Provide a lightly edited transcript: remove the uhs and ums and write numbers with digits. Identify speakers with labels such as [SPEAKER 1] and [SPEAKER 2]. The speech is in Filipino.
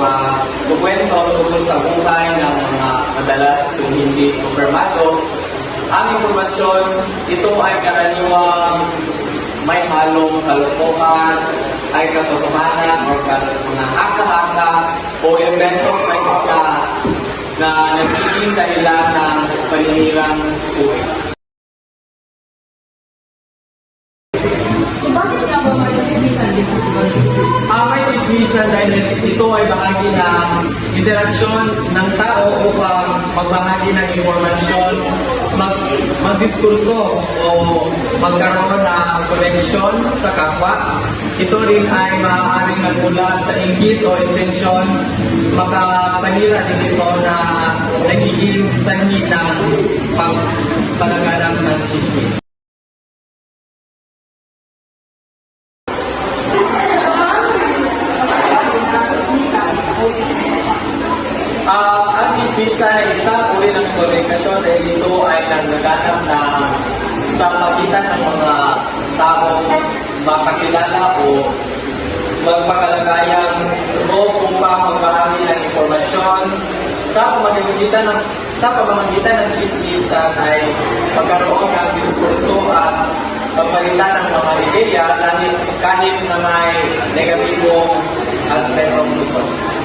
[SPEAKER 1] magkukwento tungkol sa buhay ng mga madalas kung hindi kumpirmado. Ang impormasyon, ito ay karaniwang may halong kalokohan, ay katotohanan o mga haka-haka o evento na nagiging dahilan ng paninirang tuwing.
[SPEAKER 2] Bakit nga ba may chismisan dito?
[SPEAKER 1] May chismisan dahil ito ay bahagi ng interaksyon ng tao upang magbahagi ng impormasyon, magdiskurso o magkaroon ng koneksyon sa kapwa. Ito rin ay maaaring nagmula sa inggit o intensyon, makapanira din ito na nagiging sanhi ng palaganap ng chismis. Ang chismisan ay isang uri ng komunikasyon dahil ito ay nagaganap na sa pagitan ng mga taong makakilala o magpakalagayan o upang magbahagi ng informasyon sa pamamagitan ng chismisan ay pagkaroon ng diskurso at pagpalitan ng mga ideya kahit na may negatibong aspect of ito.